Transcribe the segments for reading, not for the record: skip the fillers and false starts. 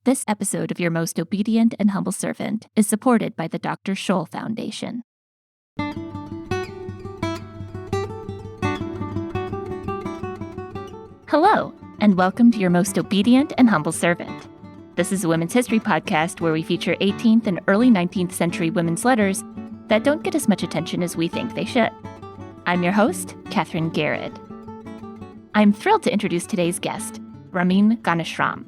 This episode of Your Most Obedient and Humble Servant is supported by the Dr. Scholl Foundation. Hello, and welcome to Your Most Obedient and Humble Servant. This is a women's history podcast where we feature 18th and early 19th century women's letters that don't get as much attention as we think they should. I'm your host, Kathryn Gehred. I'm thrilled to introduce today's guest, Ramin Ganeshram.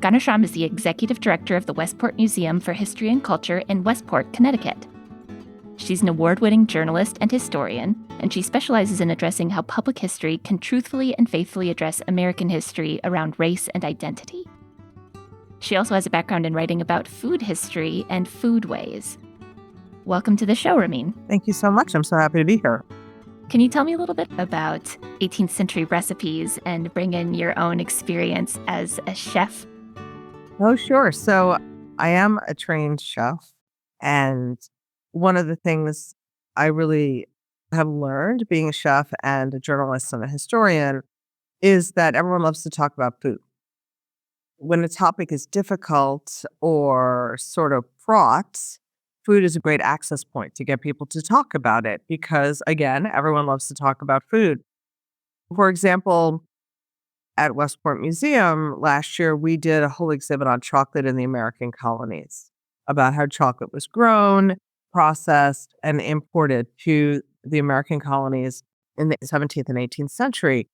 Ganeshram is the executive director of the Westport Museum for History and Culture in Westport, Connecticut. She's an award-winning journalist and historian, and she specializes in addressing how public history can truthfully and faithfully address American history around race and identity. She also has a background in writing about food history and foodways. Welcome to the show, Ramin. Thank you so much. I'm so happy to be here. Can you tell me a little bit about 18th century recipes and bring in your own experience as a chef? Oh, sure. So I am a trained chef. And one of the things I really have learned being a chef and a journalist and a historian is that everyone loves to talk about food. When a topic is difficult or sort of fraught, food is a great access point to get people to talk about it because, again, everyone loves to talk about food. For example, at Westport Museum last year, we did a whole exhibit on chocolate in the American colonies, about how chocolate was grown, processed, and imported to the American colonies in the 17th and 18th century.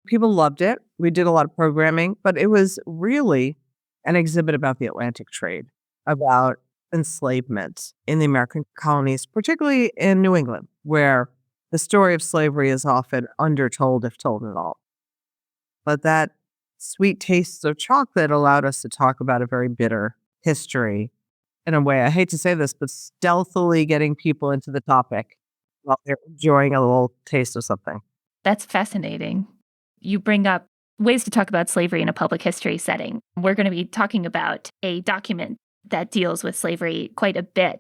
People loved it. We did a lot of programming, but it was really an exhibit about the Atlantic trade, about enslavement in the American colonies, particularly in New England, where the story of slavery is often undertold, if told at all. But that sweet taste of chocolate allowed us to talk about a very bitter history in a way, I hate to say this, but stealthily getting people into the topic while they're enjoying a little taste of something. That's fascinating. You bring up ways to talk about slavery in a public history setting. We're going to be talking about a document that deals with slavery quite a bit.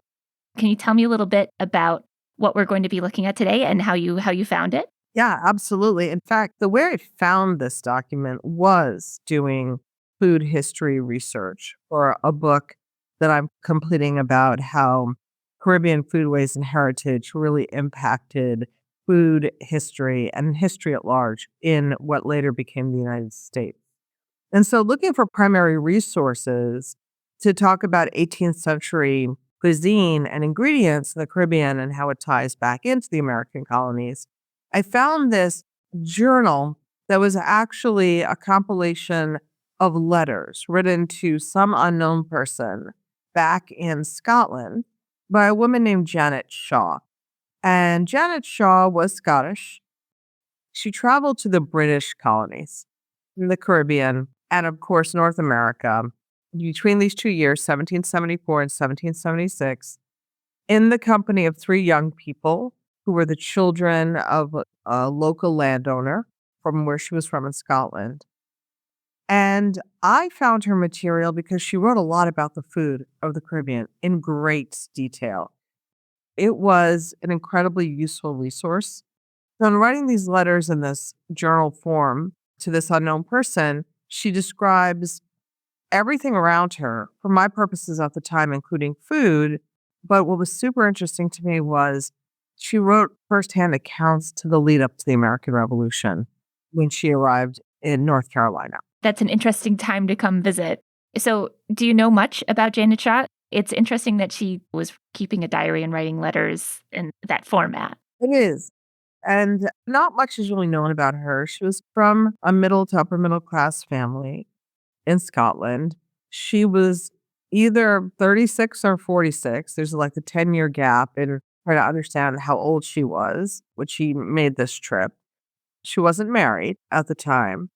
Can you tell me a little bit about what we're going to be looking at today and how you found it? Yeah, absolutely. In fact, the way I found this document was doing food history research for a book that I'm completing about how Caribbean foodways and heritage really impacted food history and history at large in what later became the United States. And so looking for primary resources to talk about 18th century cuisine and ingredients in the Caribbean and how it ties back into the American colonies, I found this journal that was actually a compilation of letters written to some unknown person back in Scotland by a woman named Janet Shaw. And Janet Shaw was Scottish. She traveled to the British colonies in the Caribbean and, of course, North America between these 2 years, 1774 and 1776, in the company of three young people who were the children of a local landowner from where she was from in Scotland. And I found her material because she wrote a lot about the food of the Caribbean in great detail. It was an incredibly useful resource. So in writing these letters in this journal form to this unknown person, she describes everything around her, for my purposes at the time, including food. But what was super interesting to me was she wrote firsthand accounts to the lead up to the American Revolution when she arrived in North Carolina. That's an interesting time to come visit. So do you know much about Janet Shaw? It's interesting that she was keeping a diary and writing letters in that format. It is. And not much is really known about her. She was from a middle to upper middle class family in Scotland. She was either 36 or 46. There's like a 10-year gap in trying to understand how old she was when she made this trip. She wasn't married at the time.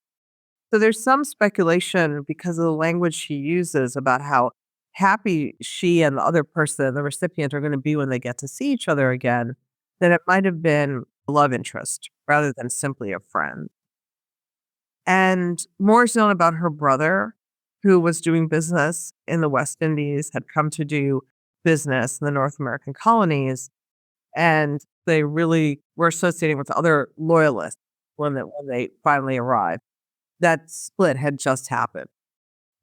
So there's some speculation because of the language she uses about how happy she and the other person, the recipient, are going to be when they get to see each other again, that it might have been a love interest rather than simply a friend. And more is known about her brother, who was doing business in the West Indies, had come to do business in the North American colonies, and they really were associating with other loyalists when they finally arrived. That split had just happened.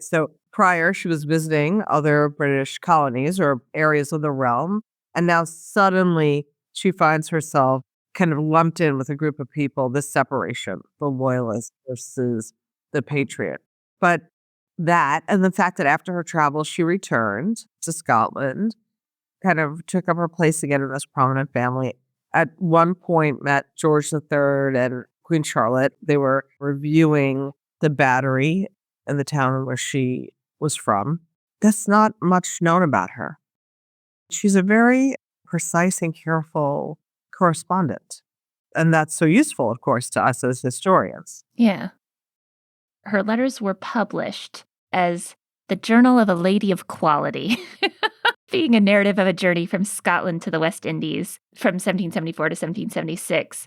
So prior, she was visiting other British colonies or areas of the realm. And now suddenly she finds herself kind of lumped in with a group of people, this separation, the loyalist versus the patriot. But that, and the fact that after her travels, she returned to Scotland, kind of took up her place again in this prominent family. At one point, met George III and Queen Charlotte. They were reviewing the battery in the town where she was from. That's not much known about her. She's a very precise and careful correspondent. And that's so useful, of course, to us as historians. Yeah. Her letters were published as the Journal of a Lady of Quality, being a narrative of a journey from Scotland to the West Indies from 1774 to 1776.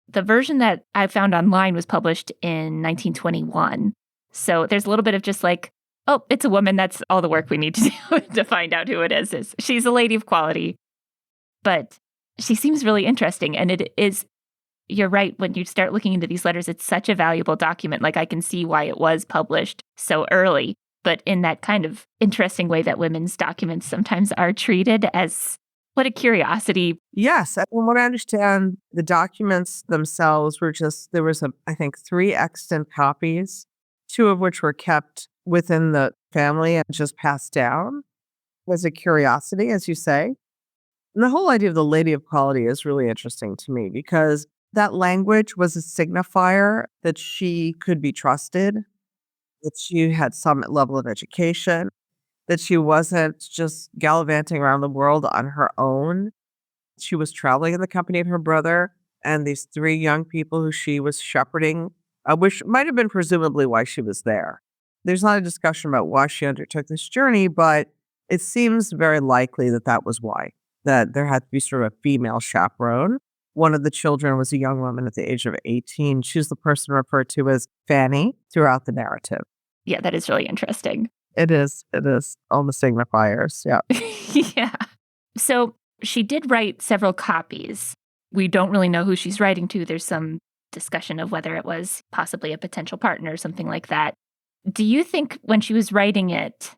The version that I found online was published in 1921. So there's a little bit of just like, oh, it's a woman. That's all the work we need to do to find out who it is. She's a lady of quality. But she seems really interesting. And it is, you're right, when you start looking into these letters, it's such a valuable document. Like I can see why it was published so early, but in that kind of interesting way that women's documents sometimes are treated as what a curiosity. Yes. And from what I understand, the documents themselves were just, there was, I think, 3 extant copies, 2 of which were kept within the family and just passed down as a curiosity, as you say. And the whole idea of the lady of quality is really interesting to me because that language was a signifier that she could be trusted, that she had some level of education, that she wasn't just gallivanting around the world on her own. She was traveling in the company of her brother and these 3 young people who she was shepherding, which might have been presumably why she was there. There's not a discussion about why she undertook this journey, but it seems very likely that that was why, that there had to be sort of a female chaperone. One of the children was a young woman at the age of 18. She's the person referred to as Fanny throughout the narrative. Yeah, that is really interesting. It is. It is. All the signifiers. Yeah. Yeah. So she did write several copies. We don't really know who she's writing to. There's some discussion of whether it was possibly a potential partner or something like that. Do you think when she was writing it,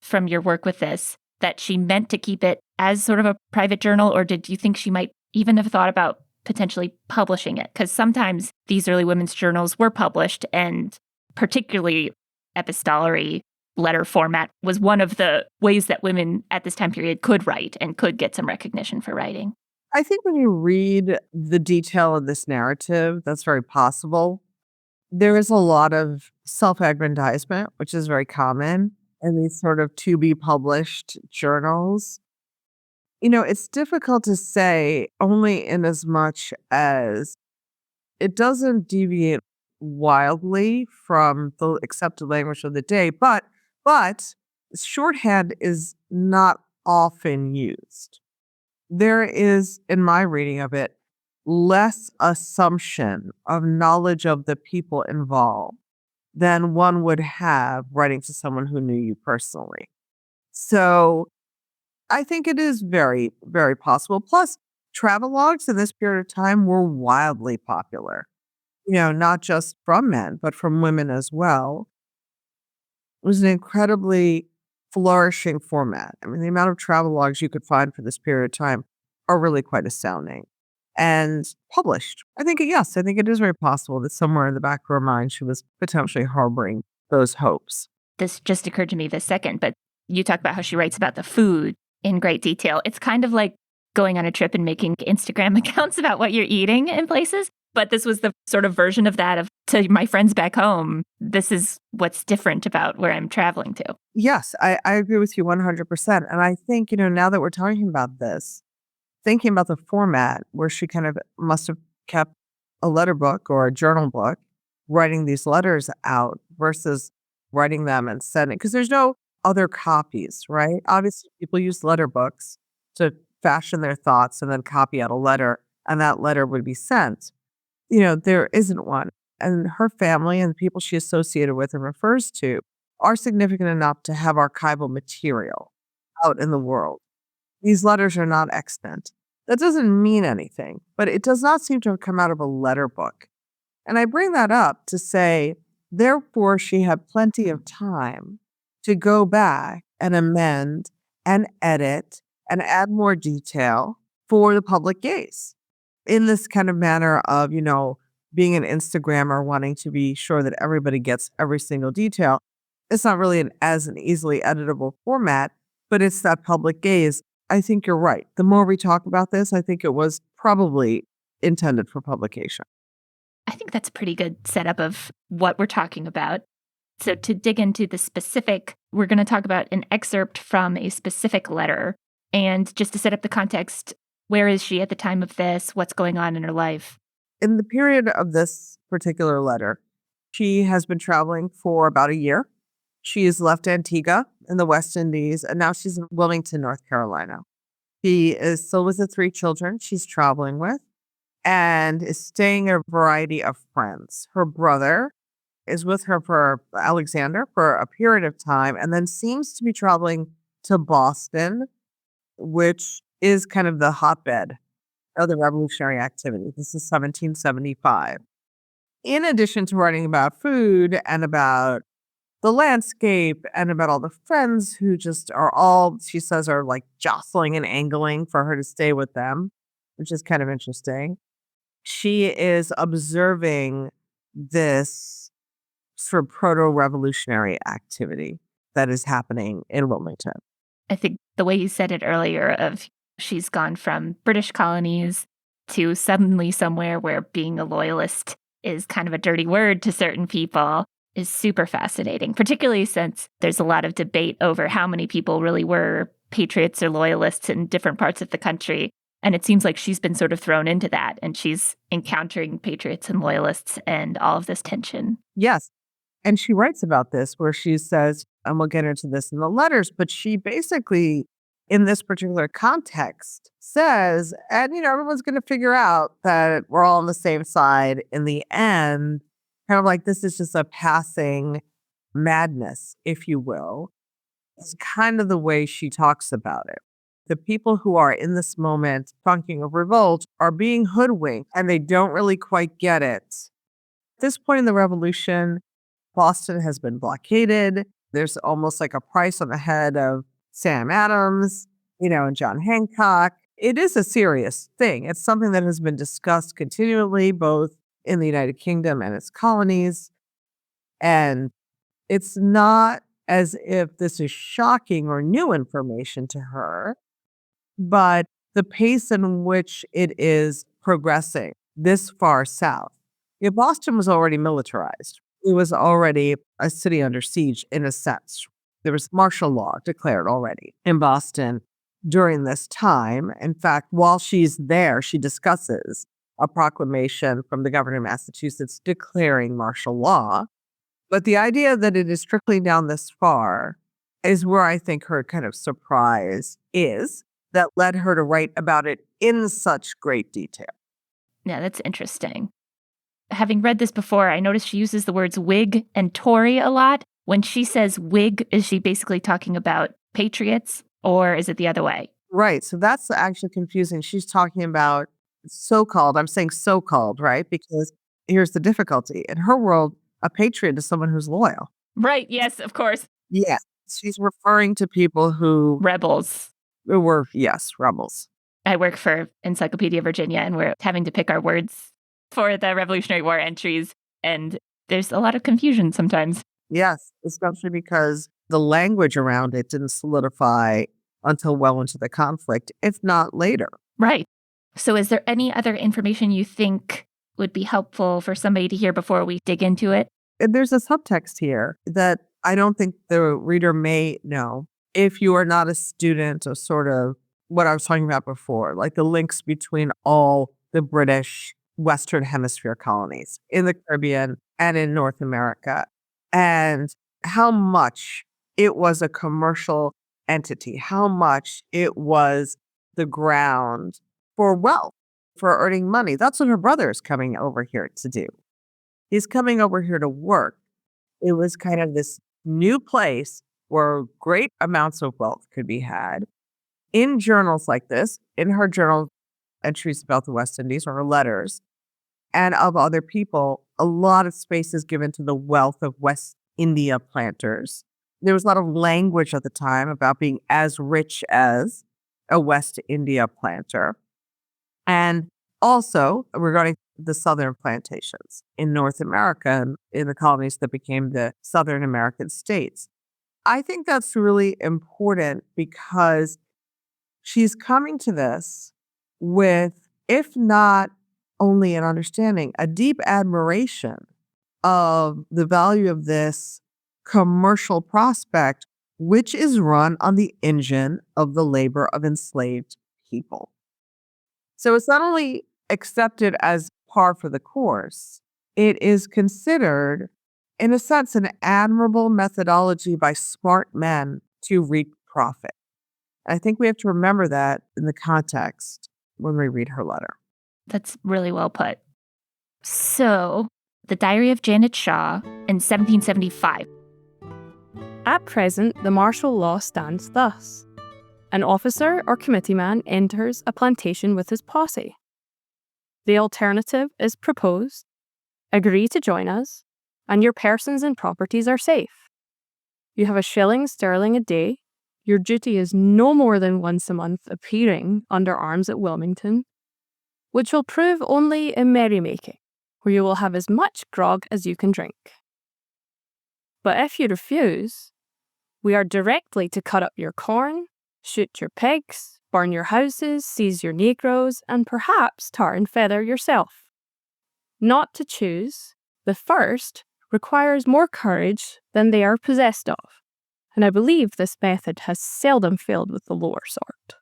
from your work with this, that she meant to keep it as sort of a private journal, or did you think she might even have thought about potentially publishing it? Because sometimes these early women's journals were published, and particularly epistolary letter format was one of the ways that women at this time period could write and could get some recognition for writing. I think when you read the detail of this narrative, that's very possible. There is a lot of self-aggrandizement, which is very common in these sort of to-be-published journals. You know, it's difficult to say only in as much as it doesn't deviate wildly from the accepted language of the day, but shorthand is not often used. There is, in my reading of it, less assumption of knowledge of the people involved than one would have writing to someone who knew you personally. So I think it is very, very possible. Plus, travelogues in this period of time were wildly popular, you know, not just from men, but from women as well. It was an incredibly flourishing format. I mean, the amount of travelogues you could find for this period of time are really quite astounding. And published. I think, yes, I think it is very possible that somewhere in the back of her mind, she was potentially harboring those hopes. This just occurred to me this second, but you talk about how she writes about the food in great detail. It's kind of like going on a trip and making Instagram accounts about what you're eating in places. But this was the sort of version of that of, to my friends back home, this is what's different about where I'm traveling to. Yes, I agree with you 100%. And I think, you know, now that we're talking about this, thinking about the format where she kind of must have kept a letter book or a journal book, writing these letters out versus writing them and sending, because there's no other copies, right? Obviously, people use letter books to fashion their thoughts and then copy out a letter, and that letter would be sent. You know, there isn't one. And her family and the people she associated with and refers to are significant enough to have archival material out in the world. These letters are not extant. That doesn't mean anything, but it does not seem to have come out of a letter book. And I bring that up to say Therefore, she had plenty of time to go back and amend and edit and add more detail for the public gaze in this kind of manner of, being an Instagrammer wanting to be sure that everybody gets every single detail. It's not really an easily editable format, but it's that public gaze. I think you're right. The more we talk about this, I think it was probably intended for publication. I think that's a pretty good setup of what we're talking about. So to dig into the specific, we're going to talk about an excerpt from a specific letter. And just to set up the context, where is she at the time of this? What's going on in her life? In the period of this particular letter, she has been traveling for about a year. She has left Antigua in the West Indies, and now she's in Wilmington, North Carolina. She is still with the 3 children she's traveling with and is staying at a variety of friends. Her brother is with her Alexander for a period of time and then seems to be traveling to Boston, which is kind of the hotbed of the revolutionary activity. This is 1775. In addition to writing about food and about the landscape and about all the friends who just are all, she says, are like jostling and angling for her to stay with them, which is kind of interesting. She is observing this sort of proto-revolutionary activity that is happening in Wilmington. I think the way you said it earlier of she's gone from British colonies to suddenly somewhere where being a loyalist is kind of a dirty word to certain people is super fascinating, particularly since there's a lot of debate over how many people really were patriots or loyalists in different parts of the country. And it seems like she's been sort of thrown into that and she's encountering patriots and loyalists and all of this tension. Yes. And she writes about this where she says, and we'll get into this in the letters, but she basically, in this particular context, says, and everyone's going to figure out that we're all on the same side in the end. Kind of like this is just a passing madness, if you will. It's kind of the way she talks about it. The people who are in this moment talking of revolt are being hoodwinked and they don't really quite get it. At this point in the revolution, Boston has been blockaded. There's almost like a price on the head of Sam Adams, and John Hancock. It is a serious thing. It's something that has been discussed continually, both in the United Kingdom and its colonies. And it's not as if this is shocking or new information to her, but the pace in which it is progressing this far south. Boston was already militarized. It was already a city under siege in a sense. There was martial law declared already in Boston during this time. In fact, while she's there, she discusses a proclamation from the governor of Massachusetts declaring martial law. But the idea that it is trickling down this far is where I think her kind of surprise is that led her to write about it in such great detail. Yeah, that's interesting. Having read this before, I noticed she uses the words Whig and Tory a lot. When she says Whig, is she basically talking about patriots or is it the other way? Right. So that's actually confusing. She's talking about so-called, I'm saying so-called, right? Because here's the difficulty. In her world, a patriot is someone who's loyal. Right. Yes, of course. Yeah. She's referring to people who Rebels. were, yes, rebels. I work for Encyclopedia Virginia and we're having to pick our words for the Revolutionary War entries. And there's a lot of confusion sometimes. Yes, especially because the language around it didn't solidify until well into the conflict, if not later. Right. So is there any other information you think would be helpful for somebody to hear before we dig into it? And there's a subtext here that I don't think the reader may know. If you are not a student of sort of what I was talking about before, like the links between all the British Western Hemisphere colonies in the Caribbean and in North America, and how much it was a commercial entity, how much it was the ground for wealth, for earning money. That's what her brother is coming over here to do. He's coming over here to work. It was kind of this new place where great amounts of wealth could be had. In journals like this, in her journal entries about the West Indies or her letters, and of other people, a lot of space is given to the wealth of West India planters. There was a lot of language at the time about being as rich as a West India planter. And also regarding the Southern plantations in North America and in the colonies that became the Southern American states. I think that's really important because she's coming to this with, if not only an understanding, a deep admiration of the value of this commercial prospect, which is run on the engine of the labor of enslaved people. So it's not only accepted as par for the course, it is considered, in a sense, an admirable methodology by smart men to reap profit. I think we have to remember that in the context when we read her letter. That's really well put. So, the Diary of Janet Shaw in 1775. At present, the martial law stands thus. An officer or committeeman enters a plantation with his posse. The alternative is proposed. Agree to join us, and your persons and properties are safe. You have £1 a day. Your duty is no more than once a month appearing under arms at Wilmington, which will prove only a merrymaking, where you will have as much grog as you can drink. But if you refuse, we are directly to cut up your corn, shoot your pigs, burn your houses, seize your negroes, and perhaps tar and feather yourself. Not to choose, the first requires more courage than they are possessed of, and I believe this method has seldom failed with the lower sort.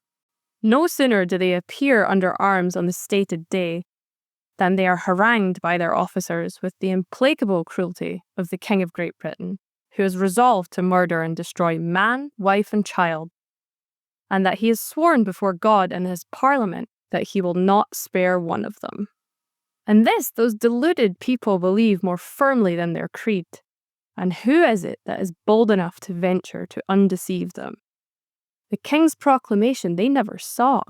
No sooner do they appear under arms on the stated day than they are harangued by their officers with the implacable cruelty of the King of Great Britain, who is resolved to murder and destroy man, wife, and child, and that he has sworn before God and his Parliament that he will not spare one of them. And this those deluded people believe more firmly than their creed. And who is it that is bold enough to venture to undeceive them? The king's proclamation they never saw,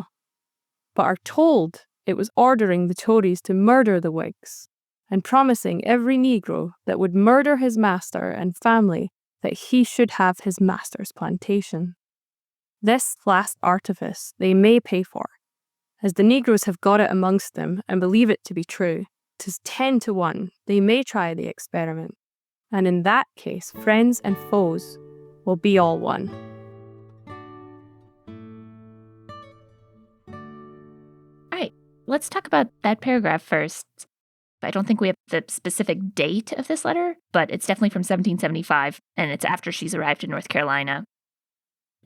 but are told it was ordering the Tories to murder the Whigs, and promising every Negro that would murder his master and family that he should have his master's plantation. This last artifice they may pay for, as the Negroes have got it amongst them and believe it to be true. 'Tis 10 to 1 they may try the experiment, and in that case friends and foes will be all one. All right, let's talk about that paragraph first. I don't think we have the specific date of this letter, but it's definitely from 1775, and it's after she's arrived in North Carolina.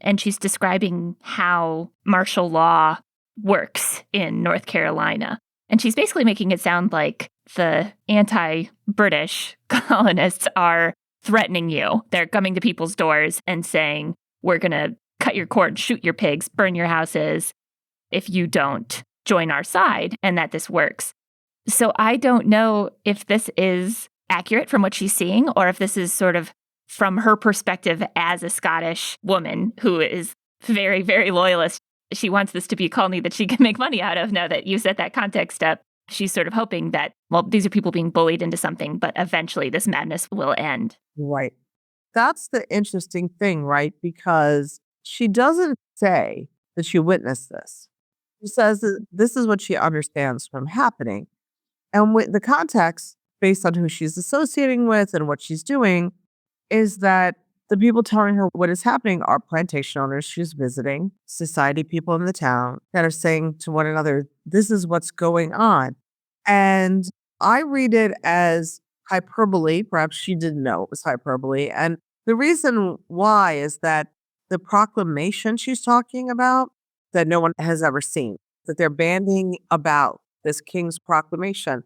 And she's describing how martial law works in North Carolina. And she's basically making it sound like the anti-British colonists are threatening you. They're coming to people's doors and saying, we're going to cut your corn, shoot your pigs, burn your houses if you don't join our side, and that this works. So I don't know if this is accurate from what she's seeing, or if this is sort of from her perspective as a Scottish woman who is very, very loyalist. She wants this to be a colony that she can make money out of. Now that you set that context up, she's sort of hoping that, well, these are people being bullied into something, but eventually this madness will end. Right. That's the interesting thing, right? Because she doesn't say that she witnessed this. She says that this is what she understands from happening. And with the context, based on who she's associating with and what she's doing, is that the people telling her what is happening are plantation owners she's visiting, society people in the town that are saying to one another, this is what's going on. And I read it as hyperbole. Perhaps she didn't know it was hyperbole. And the reason why is that the proclamation she's talking about that no one has ever seen, that they're banding about this king's proclamation,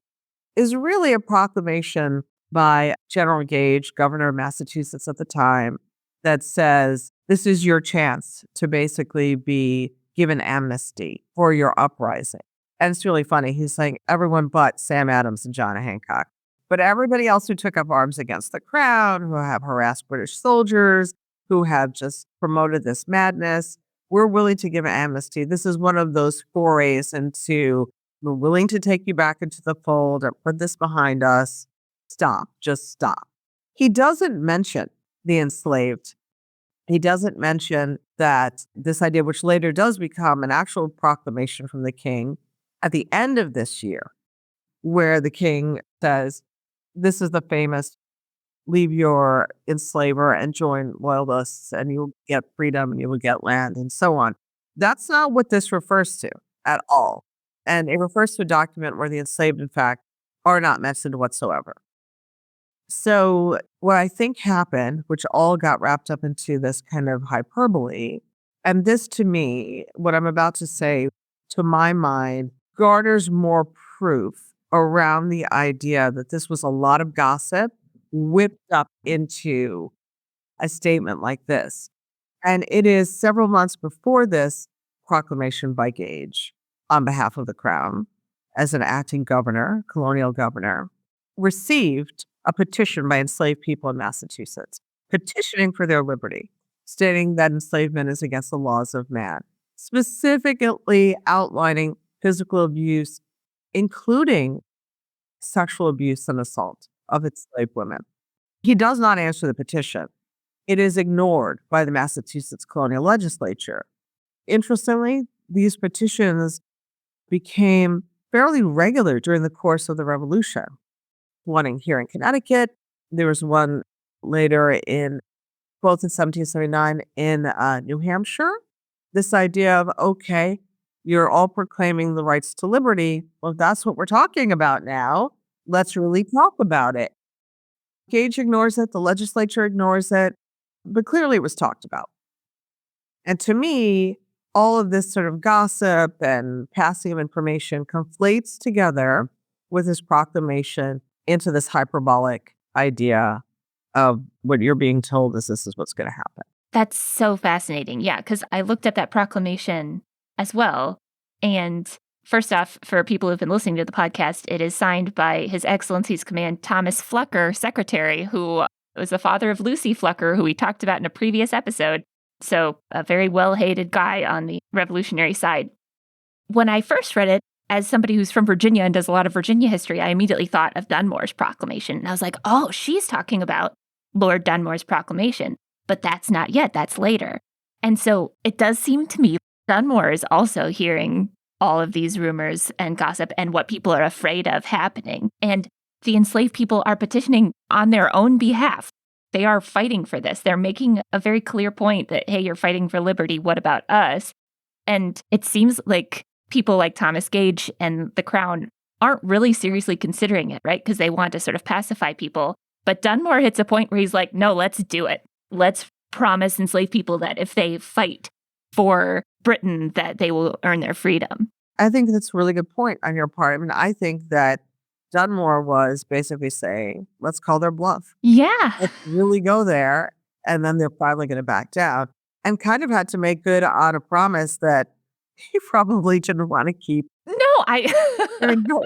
is really a proclamation by General Gage, governor of Massachusetts at the time, that says this is your chance to basically be given amnesty for your uprising. And it's really funny. He's saying everyone but Sam Adams and John Hancock. But everybody else who took up arms against the crown, who have harassed British soldiers, who have just promoted this madness, we're willing to give amnesty. This is one of those forays into We're willing to take you back into the fold or put this behind us. Stop. Just stop. He doesn't mention the enslaved. He doesn't mention that this idea, which later does become an actual proclamation from the king at the end of this year, where the king says, this is the famous, leave your enslaver and join loyalists and you'll get freedom and you will get land and so on. That's not what this refers to at all. And it refers to a document where the enslaved, in fact, are not mentioned whatsoever. So what I think happened, which all got wrapped up into this kind of hyperbole, and this to me, what I'm about to say, to my mind, garners more proof around the idea that this was a lot of gossip whipped up into a statement like this. And it is several months before this proclamation by Gage on behalf of the crown as an acting governor, colonial governor, received a petition by enslaved people in Massachusetts, petitioning for their liberty, stating that enslavement is against the laws of man, specifically outlining physical abuse, including sexual abuse and assault of enslaved women. He does not answer the petition. It is ignored by the Massachusetts colonial legislature. Interestingly, these petitions became fairly regular during the course of the Revolution. One here in Connecticut. There was one later both in 1779 in New Hampshire. This idea of, okay, you're all proclaiming the rights to liberty. Well, if that's what we're talking about now, let's really talk about it. Gage ignores it. The legislature ignores it. But clearly it was talked about. And to me, all of this sort of gossip and passing of information conflates together with this proclamation into this hyperbolic idea of what you're being told is this is what's going to happen. That's so fascinating. Yeah, because I looked at that proclamation as well. And first off, for people who've been listening to the podcast, it is signed by His Excellency's Command Thomas Flucker, Secretary, who was the father of Lucy Flucker, who we talked about in a previous episode. So a very well-hated guy on the revolutionary side. When I first read it, as somebody who's from Virginia and does a lot of Virginia history, I immediately thought of Dunmore's proclamation. And I was like, oh, she's talking about Lord Dunmore's proclamation. But that's not yet. That's later. And so it does seem to me Dunmore is also hearing all of these rumors and gossip and what people are afraid of happening. And the enslaved people are petitioning on their own behalf. They are fighting for this. They're making a very clear point that, hey, you're fighting for liberty. What about us? And it seems like people like Thomas Gage and the Crown aren't really seriously considering it, right? Because they want to sort of pacify people. But Dunmore hits a point where he's like, no, let's do it. Let's promise enslaved people that if they fight for Britain, that they will earn their freedom. I think that's a really good point on your part. I mean, I think that Dunmore was basically saying, let's call their bluff. Yeah. Let's really go there. And then they're finally going to back down. And kind of had to make good on a promise that he probably didn't want to keep. No,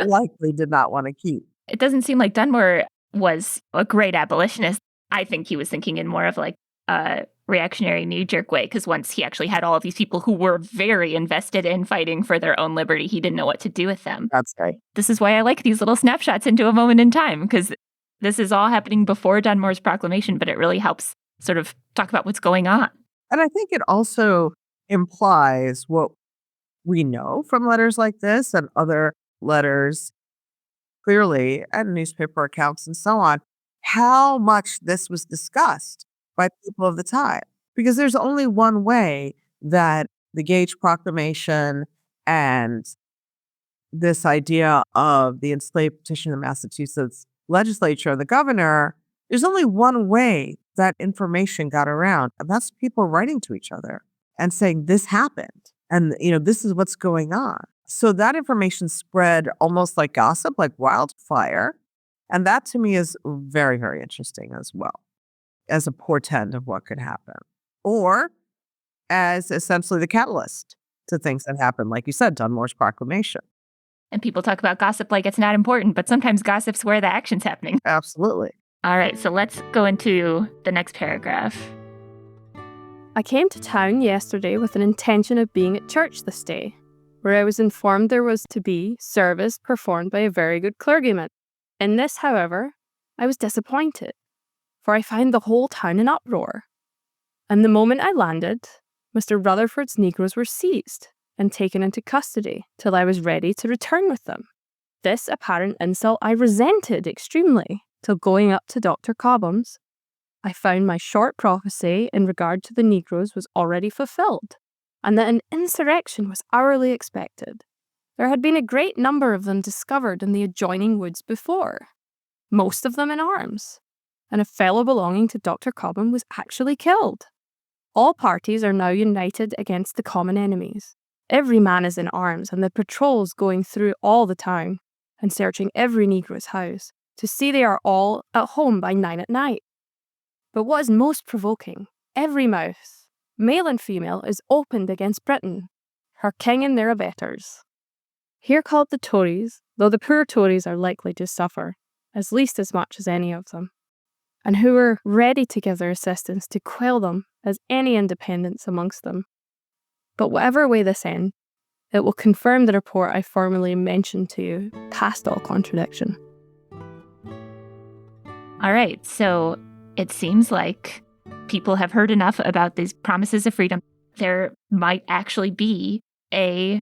likely did not want to keep. It doesn't seem like Dunmore was a great abolitionist. I think he was thinking in more of like a reactionary knee-jerk way, because once he actually had all of these people who were very invested in fighting for their own liberty, he didn't know what to do with them. That's right. This is why I like these little snapshots into a moment in time, because this is all happening before Dunmore's proclamation, but it really helps sort of talk about what's going on. And I think it also implies what we know from letters like this and other letters, clearly, and newspaper accounts and so on, how much this was discussed by people of the time. Because there's only one way that the Gage Proclamation and this idea of the enslaved petition in the Massachusetts legislature and the governor, there's only one way that information got around, and that's people writing to each other and saying, this happened, and this is what's going on. So that information spread almost like gossip, like wildfire. And that to me is very, very interesting as well, as a portend of what could happen, or as essentially the catalyst to things that happen, like you said, Dunmore's proclamation. And people talk about gossip like it's not important, but sometimes gossip's where the action's happening. Absolutely. All right, so let's go into the next paragraph. I came to town yesterday with an intention of being at church this day. where I was informed there was to be service performed by a very good clergyman. In this, however, I was disappointed, for I found the whole town in uproar. And the moment I landed, Mr. Rutherford's Negroes were seized and taken into custody till I was ready to return with them. This apparent insult I resented extremely, till going up to Dr. Cobham's, I found my short prophecy in regard to the Negroes was already fulfilled, and that an insurrection was hourly expected. There had been a great number of them discovered in the adjoining woods before, most of them in arms, and a fellow belonging to Dr. Cobham was actually killed. All parties are now united against the common enemies. Every man is in arms, and the patrols going through all the town and searching every Negro's house to see they are all at home by 9 at night. But what is most provoking, every mouth, male and female, is opened against Britain, her king and their abettors. Here called the Tories, though the poor Tories are likely to suffer, at least as much as any of them, and who are ready to give their assistance to quell them as any independents amongst them. But whatever way this ends, it will confirm the report I formerly mentioned to you, past all contradiction. All right, so it seems like people have heard enough about these promises of freedom. There might actually be a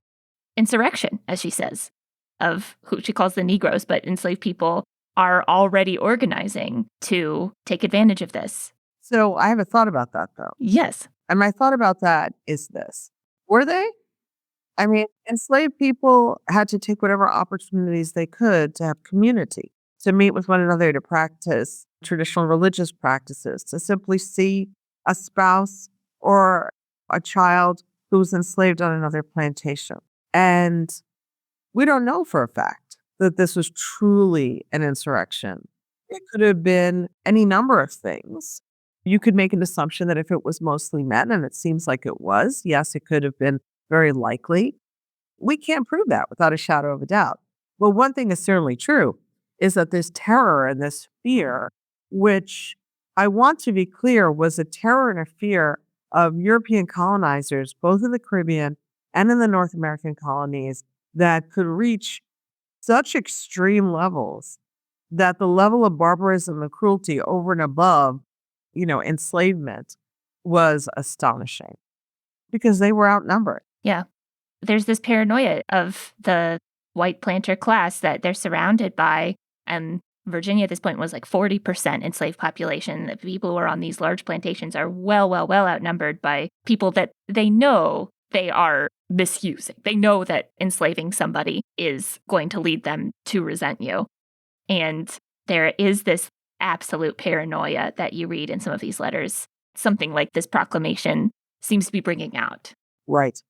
insurrection, as she says, of who she calls the Negroes, but enslaved people are already organizing to take advantage of this. So I have a thought about that, though. Yes. And my thought about that is this. Were they? I mean, enslaved people had to take whatever opportunities they could to have community, to meet with one another, to practice traditional religious practices, to simply see a spouse or a child who was enslaved on another plantation. And we don't know for a fact that this was truly an insurrection. It could have been any number of things. You could make an assumption that if it was mostly men, and it seems like it was, yes, it could have been very likely. We can't prove that without a shadow of a doubt. Well, one thing is certainly true is that this terror and this fear, which I want to be clear was a terror and a fear of European colonizers, both in the Caribbean and in the North American colonies, that could reach such extreme levels that the level of barbarism and cruelty over and above, enslavement was astonishing because they were outnumbered. Yeah. There's this paranoia of the white planter class that they're surrounded by. And Virginia at this point was like 40% enslaved population. The people who are on these large plantations are well outnumbered by people that they know they are misusing. They know that enslaving somebody is going to lead them to resent you. And there is this absolute paranoia that you read in some of these letters. Something like this proclamation seems to be bringing out. Right.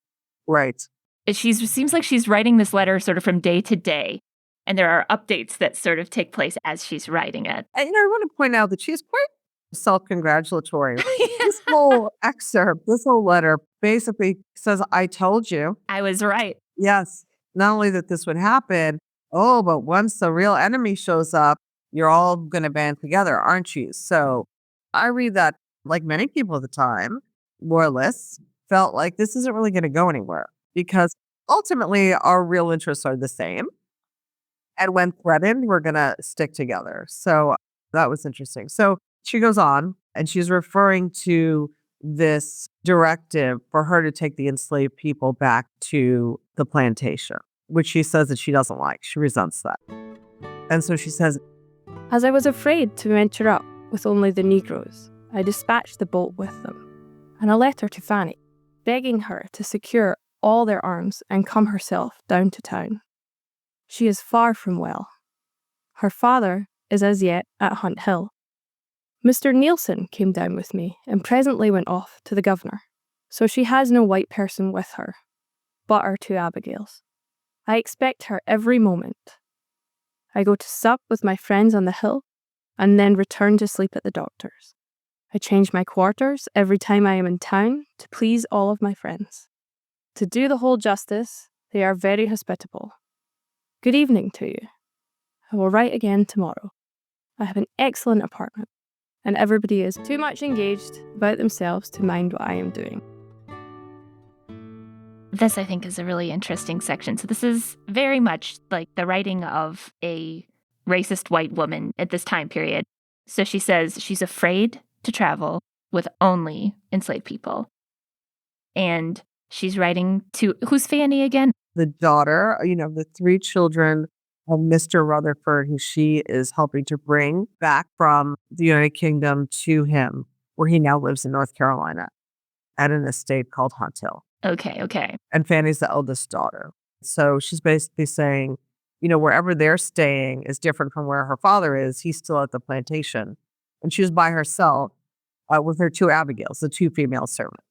Seems like she's writing this letter sort of from day to day. And there are updates that sort of take place as she's writing it. And I want to point out that she's quite self-congratulatory. This whole excerpt, this whole letter basically says, I told you. I was right. Yes. Not only that this would happen, but once the real enemy shows up, you're all going to band together, aren't you? So I read that, like many people at the time, loyalists, felt like this isn't really going to go anywhere because ultimately our real interests are the same. And when threatened, we're going to stick together. So that was interesting. So she goes on and she's referring to this directive for her to take the enslaved people back to the plantation, which she says that she doesn't like. She resents that. And so she says, as I was afraid to venture up with only the Negroes, I dispatched the boat with them, and a letter to Fanny, begging her to secure all their arms and come herself down to town. She is far from well. Her father is as yet at Hunt Hill. Mr. Nielsen came down with me and presently went off to the governor, so she has no white person with her, but our two Abigails. I expect her every moment. I go to sup with my friends on the hill, and then return to sleep at the doctor's. I change my quarters every time I am in town to please all of my friends. To do the whole justice, they are very hospitable. Good evening to you. I will write again tomorrow. I have an excellent apartment, and everybody is too much engaged about themselves to mind what I am doing. This, I think, is a really interesting section. So this is very much like the writing of a racist white woman at this time period. So she says she's afraid to travel with only enslaved people. And she's writing to, who's Fanny again? The daughter, the 3 children of Mr. Rutherford, who she is helping to bring back from the United Kingdom to him, where he now lives in North Carolina at an estate called Hunt Hill. Okay. And Fanny's the eldest daughter. So she's basically saying, wherever they're staying is different from where her father is. He's still at the plantation. And she was by herself with her 2 Abigails, the 2 female servants.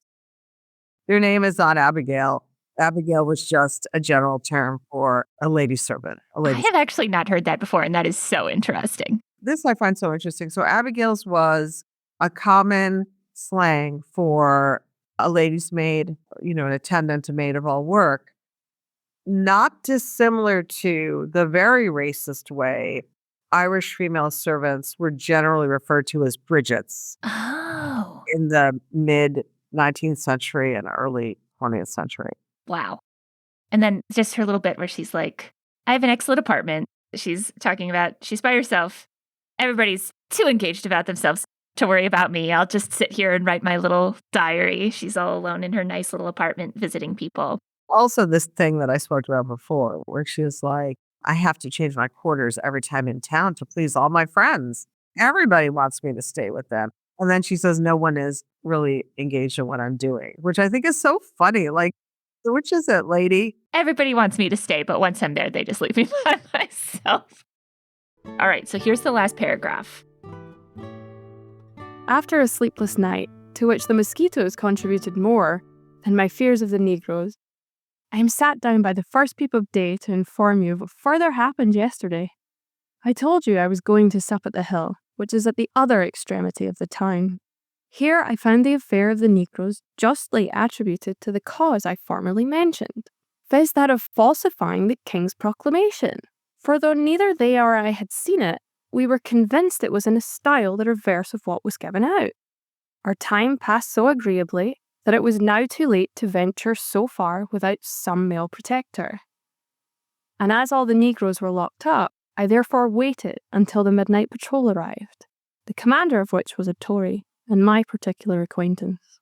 Their name is not Abigail. Abigail was just a general term for a lady servant. I have actually not heard that before, and that is so interesting. This I find so interesting. So Abigail's was a common slang for a lady's maid, an attendant, a maid of all work, not dissimilar to the very racist way Irish female servants were generally referred to as Bridgets in the mid-19th century and early 20th century. Wow. And then just her little bit where she's like, I have an excellent apartment. She's talking about she's by herself. Everybody's too engaged about themselves to worry about me. I'll just sit here and write my little diary. She's all alone in her nice little apartment visiting people. Also, this thing that I spoke about before, where she was like, I have to change my quarters every time in town to please all my friends. Everybody wants me to stay with them. And then she says, no one is really engaged in what I'm doing, which I think is so funny. Like, which is it, lady? Everybody wants me to stay, but once I'm there, they just leave me by myself. All right, so here's the last paragraph. After a sleepless night, to which the mosquitoes contributed more than my fears of the Negroes, I am sat down by the first peep of day to inform you of what further happened yesterday. I told you I was going to sup at the Hill, which is at the other extremity of the town. Here I found the affair of the Negroes justly attributed to the cause I formerly mentioned, viz. That of falsifying the King's proclamation. For though neither they or I had seen it, we were convinced it was in a style the reverse of what was given out. Our time passed so agreeably that it was now too late to venture so far without some male protector. And as all the Negroes were locked up, I therefore waited until the midnight patrol arrived, the commander of which was a Tory and my particular acquaintance.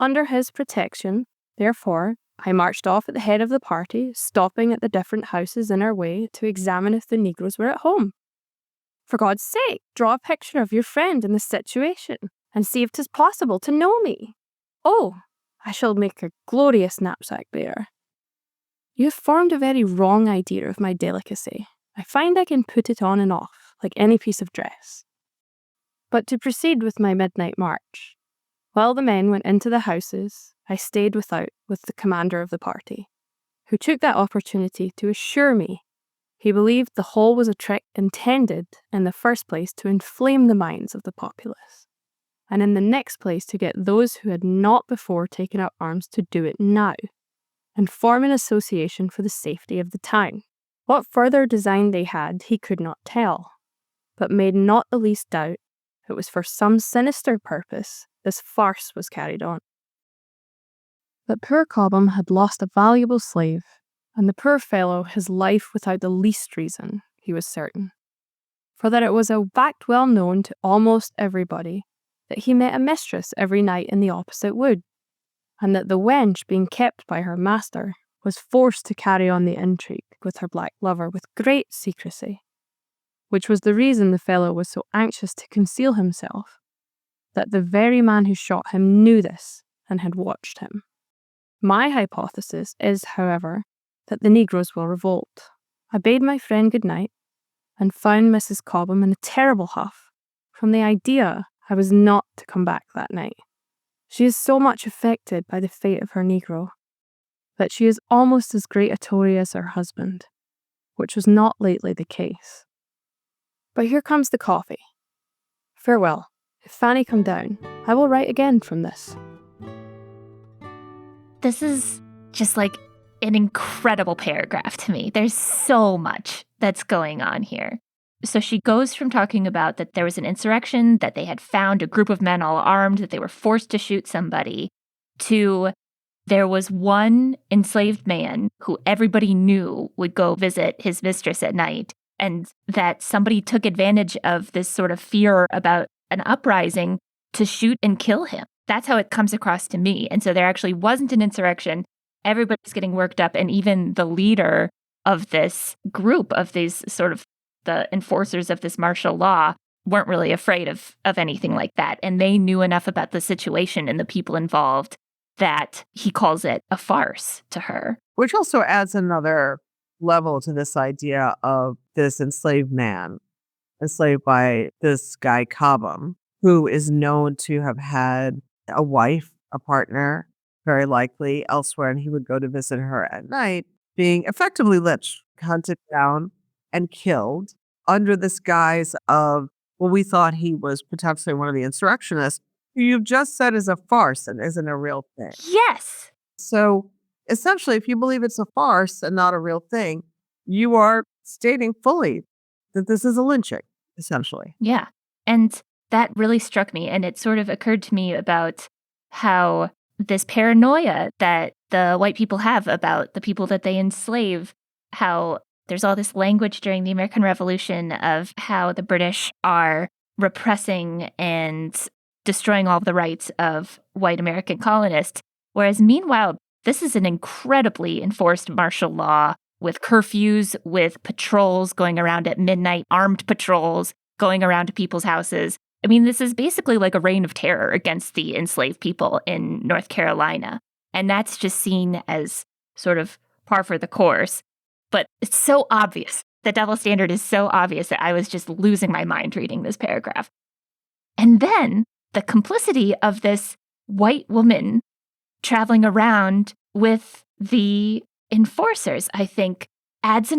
Under his protection, therefore, I marched off at the head of the party, stopping at the different houses in our way to examine if the Negroes were at home. For God's sake, draw a picture of your friend in this situation, and see if 'tis possible to know me. Oh, I shall make a glorious knapsack bearer. You have formed a very wrong idea of my delicacy. I find I can put it on and off, like any piece of dress. But to proceed with my midnight march. While the men went into the houses, I stayed without with the commander of the party, who took that opportunity to assure me he believed the whole was a trick intended, in the first place, to inflame the minds of the populace, and in the next place to get those who had not before taken up arms to do it now, and form an association for the safety of the town. What further design they had he could not tell, but made not the least doubt it was for some sinister purpose this farce was carried on. But poor Cobham had lost a valuable slave, and the poor fellow his life without the least reason, he was certain. For that it was a fact well known to almost everybody that he met a mistress every night in the opposite wood, and that the wench, being kept by her master, was forced to carry on the intrigue with her black lover with great secrecy, which was the reason the fellow was so anxious to conceal himself, that the very man who shot him knew this and had watched him. My hypothesis is, however, that the Negroes will revolt. I bade my friend good night, and found Mrs. Cobham in a terrible huff from the idea I was not to come back that night. She is so much affected by the fate of her Negro that she is almost as great a Tory as her husband, which was not lately the case. But here comes the coffee. Farewell. If Fanny come down, I will write again from this. This is just like an incredible paragraph to me. There's so much that's going on here. So she goes from talking about that there was an insurrection, that they had found a group of men all armed, that they were forced to shoot somebody, to there was one enslaved man who everybody knew would go visit his mistress at night, and that somebody took advantage of this sort of fear about an uprising to shoot and kill him. That's how it comes across to me. And so there actually wasn't an insurrection. Everybody's getting worked up, and even the leader of this group of these sort of the enforcers of this martial law weren't really afraid of anything like that. And they knew enough about the situation and the people involved that he calls it a farce to her. Which also adds another level to this idea of this enslaved man, enslaved by this guy Cobham, who is known to have had a wife, a partner, very likely elsewhere, and he would go to visit her at night, being effectively lynched, hunted down, and killed under this guise of, well, we thought he was potentially one of the insurrectionists, who you've just said is a farce and isn't a real thing. Yes. So essentially, if you believe it's a farce and not a real thing, you are stating fully that this is a lynching, essentially. Yeah. And that really struck me. And it sort of occurred to me about how this paranoia that the white people have about the people that they enslave, how there's all this language during the American Revolution of how the British are repressing and destroying all the rights of white American colonists. Whereas meanwhile, this is an incredibly enforced martial law with curfews, with patrols going around at midnight, armed patrols going around to people's houses. I mean, this is basically like a reign of terror against the enslaved people in North Carolina. And that's just seen as sort of par for the course. But it's so obvious. The double standard is so obvious that I was just losing my mind reading this paragraph. And then the complicity of this white woman traveling around with the enforcers, I think, adds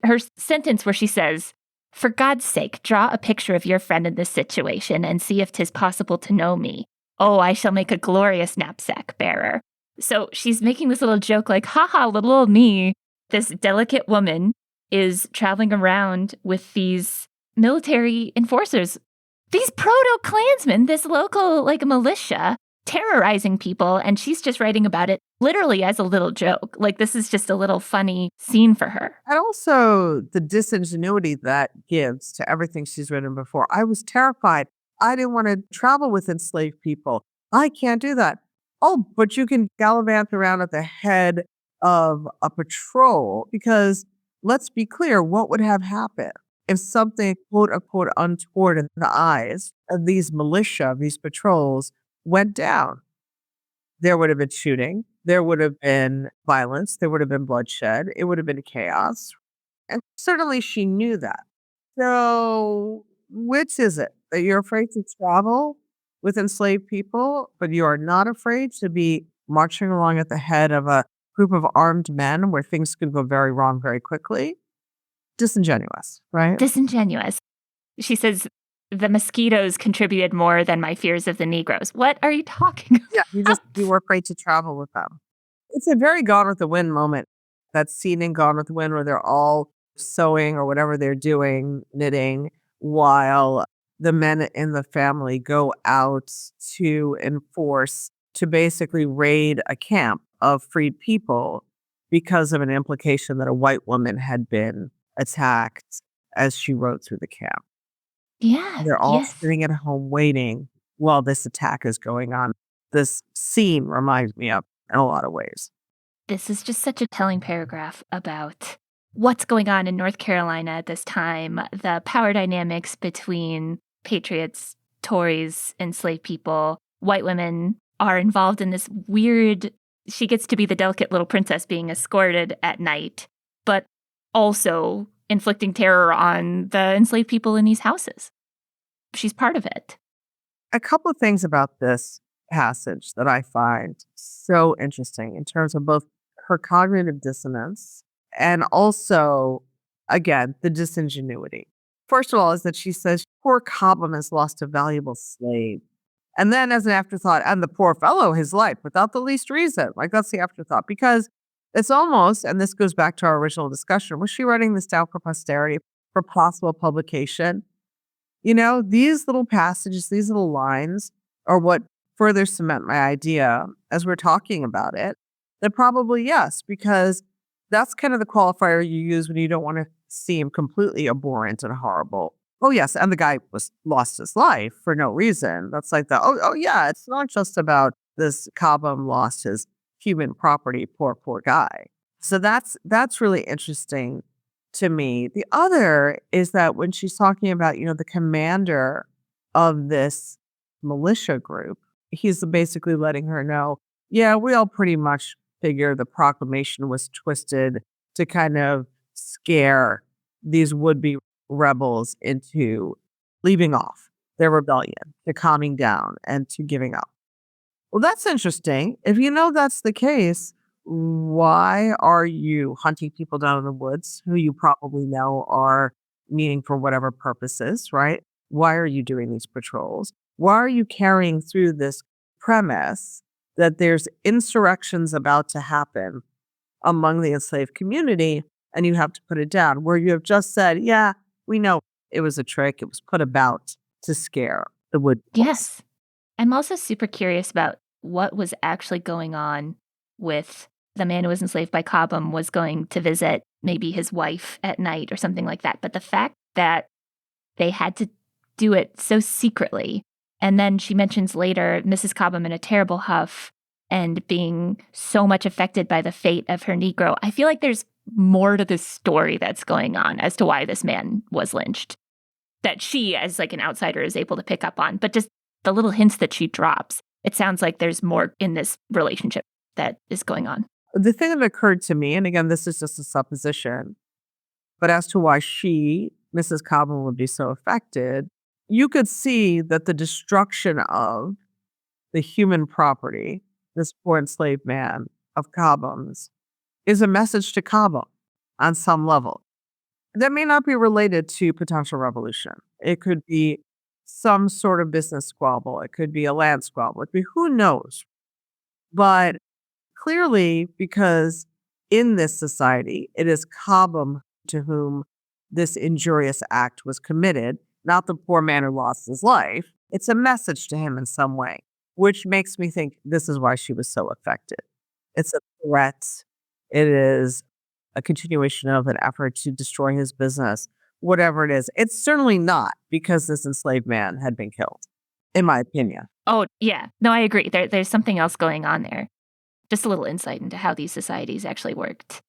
her sentence where she says, "For God's sake, draw a picture of your friend in this situation and see if 'tis possible to know me. Oh, I shall make a glorious knapsack bearer." So she's making this little joke like, haha, little old me. This delicate woman is traveling around with these military enforcers, these proto-Klansmen, this local militia, terrorizing people, and she's just writing about it literally as a little joke. Like, this is just a little funny scene for her. And also the disingenuity that gives to everything she's written before. I was terrified. I didn't want to travel with enslaved people. I can't do that. Oh, but you can gallivant around at the head of a patrol, because let's be clear, what would have happened if something quote unquote untoward in the eyes of these militia, these patrols, went down? There would have been shooting. There would have been violence. There would have been bloodshed. It would have been chaos. And certainly she knew that. So which is it? That you're afraid to travel with enslaved people, but you are not afraid to be marching along at the head of a group of armed men where things could go very wrong very quickly? Disingenuous, right? Disingenuous. She says, "The mosquitoes contributed more than my fears of the Negroes." What are you talking about? Yeah, you were afraid to travel with them. It's a very Gone with the Wind moment. That scene in Gone with the Wind where they're all sewing or whatever they're doing, knitting, while the men in the family go out to enforce, to basically raid a camp of freed people because of an implication that a white woman had been attacked as she rode through the camp. Yeah. They're all yes. sitting at home waiting while this attack is going on. This scene reminds me of in a lot of ways. This is just such a telling paragraph about what's going on in North Carolina at this time, the power dynamics between patriots, Tories, enslaved people. White women are involved in this weird, she gets to be the delicate little princess being escorted at night, but also inflicting terror on the enslaved people in these houses. She's part of it. A couple of things about this passage that I find so interesting in terms of both her cognitive dissonance and also, again, the disingenuity. First of all, is that she says, poor Cobham has lost a valuable slave. And then as an afterthought, and the poor fellow, his life, without the least reason. Like, that's the afterthought. Because it's almost, and this goes back to our original discussion, was she writing this down for posterity, for possible publication? You know, these little passages, these little lines are what further cement my idea as we're talking about it, then probably yes, because that's kind of the qualifier you use when you don't want to seem completely abhorrent and horrible. Oh, yes, and the guy lost his life for no reason. That's like yeah, it's not just about this Cobham lost his human property, poor guy. So that's really interesting to me. The other is that when she's talking about, the commander of this militia group, he's basically letting her know, yeah, we all pretty much figure the proclamation was twisted to kind of scare these would-be rebels into leaving off their rebellion, to calming down and to giving up. Well, that's interesting. If you know that's the case, why are you hunting people down in the woods who you probably know are meaning for whatever purposes, right? Why are you doing these patrols? Why are you carrying through this premise that there's insurrections about to happen among the enslaved community and you have to put it down, where you have just said, yeah, we know it was a trick. It was put about to scare the wood. Yes. I'm also super curious about what was actually going on with the man who was enslaved by Cobham was going to visit maybe his wife at night or something like that. But the fact that they had to do it so secretly, and then she mentions later Mrs. Cobham in a terrible huff and being so much affected by the fate of her Negro. I feel like there's more to this story that's going on as to why this man was lynched that she, as like an outsider, is able to pick up on. But just the little hints that she drops, it sounds like there's more in this relationship that is going on. The thing that occurred to me, and again, this is just a supposition, but as to why she, Mrs. Cobham, would be so affected, you could see that the destruction of the human property, this poor enslaved man of Cobham's, is a message to Cobham on some level. That may not be related to potential revolution. It could be some sort of business squabble. It could be a land squabble. It could be who knows. But clearly, because in this society, it is Cobham to whom this injurious act was committed, not the poor man who lost his life. It's a message to him in some way, which makes me think this is why she was so affected. It's a threat. It is a continuation of an effort to destroy his business, whatever it is. It's certainly not because this enslaved man had been killed, in my opinion. Oh, yeah. No, I agree. There's something else going on there. Just a little insight into how these societies actually worked.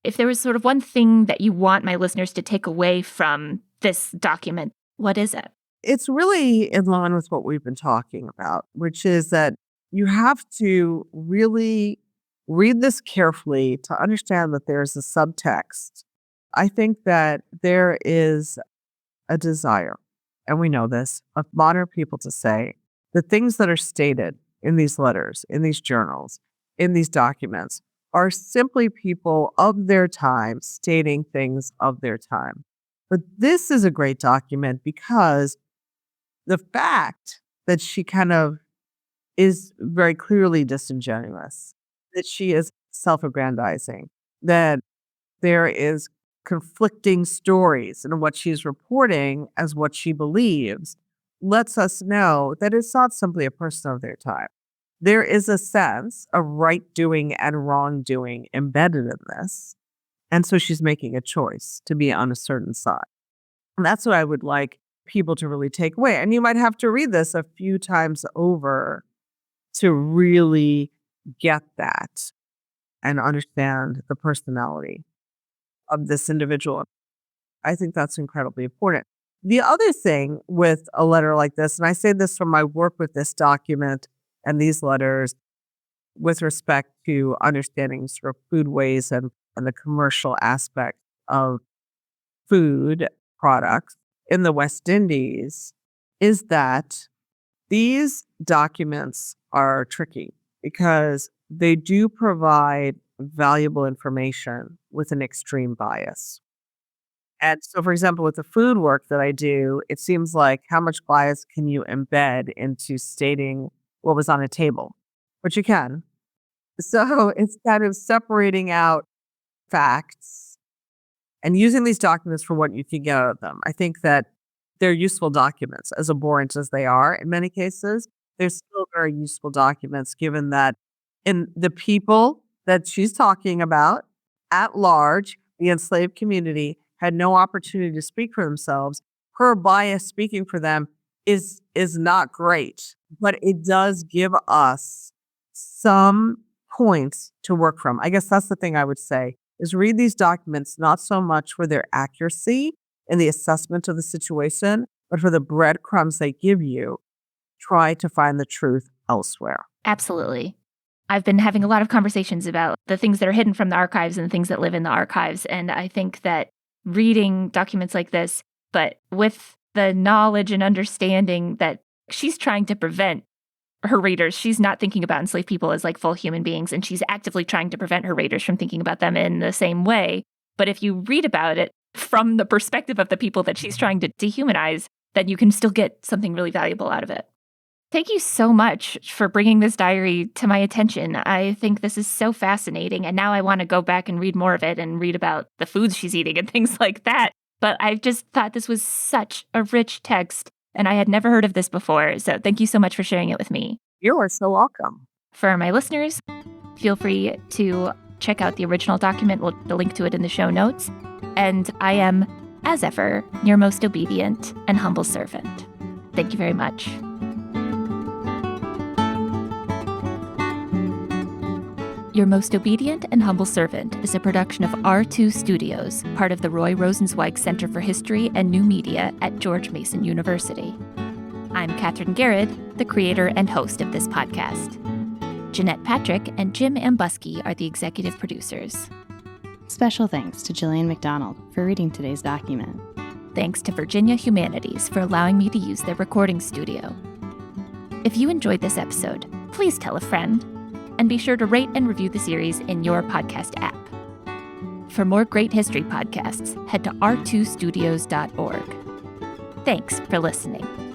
If there was sort of one thing that you want my listeners to take away from this document, what is it? It's really in line with what we've been talking about, which is that you have to really read this carefully to understand that there's a subtext. I think that there is a desire, and we know this, of modern people to say the things that are stated in these letters, in these journals, in these documents are simply people of their time stating things of their time. But this is a great document because the fact that she kind of is very clearly disingenuous, that she is self-aggrandizing, that there is conflicting stories in what she's reporting as what she believes, lets us know that it's not simply a person of their time. There is a sense of right doing and wrongdoing embedded in this. And so she's making a choice to be on a certain side. And that's what I would like people to really take away. And you might have to read this a few times over to really get that and understand the personality of this individual. I think that's incredibly important. The other thing with a letter like this, and I say this from my work with this document and these letters with respect to understanding sort of foodways and the commercial aspect of food products in the West Indies, is that these documents are tricky because they do provide valuable information with an extreme bias. And so, for example, with the food work that I do, it seems like how much bias can you embed into stating what was on a table? But you can. So it's kind of separating out facts and using these documents for what you can get out of them. I think that they're useful documents, as abhorrent as they are in many cases. They're still very useful documents, given that in the people that she's talking about at large, the enslaved community had no opportunity to speak for themselves. Her bias speaking for them is not great, but it does give us some points to work from. I guess that's the thing I would say, is read these documents not so much for their accuracy in the assessment of the situation, but for the breadcrumbs they give you. Try to find the truth elsewhere. Absolutely. I've been having a lot of conversations about the things that are hidden from the archives and the things that live in the archives. And I think that reading documents like this, but with the knowledge and understanding that she's trying to prevent her readers, she's not thinking about enslaved people as like full human beings, and she's actively trying to prevent her readers from thinking about them in the same way. But if you read about it from the perspective of the people that she's trying to dehumanize, then you can still get something really valuable out of it. Thank you so much for bringing this diary to my attention. I think this is so fascinating, and now I want to go back and read more of it and read about the foods she's eating and things like that. But I just thought this was such a rich text, and I had never heard of this before. So thank you so much for sharing it with me. You are so welcome. For my listeners, feel free to check out the original document. We'll link to it in the show notes. And I am, as ever, your most obedient and humble servant. Thank you very much. Your Most Obedient and Humble Servant is a production of R2 Studios, part of the Roy Rosenzweig Center for History and New Media at George Mason University. I'm Kathryn Gehred, the creator and host of this podcast. Jeanette Patrick and Jim Ambuski are the executive producers. Special thanks to Jillian McDonald for reading today's document. Thanks to Virginia Humanities for allowing me to use their recording studio. If you enjoyed this episode, please tell a friend. And be sure to rate and review the series in your podcast app. For more great history podcasts, head to r2studios.org. Thanks for listening.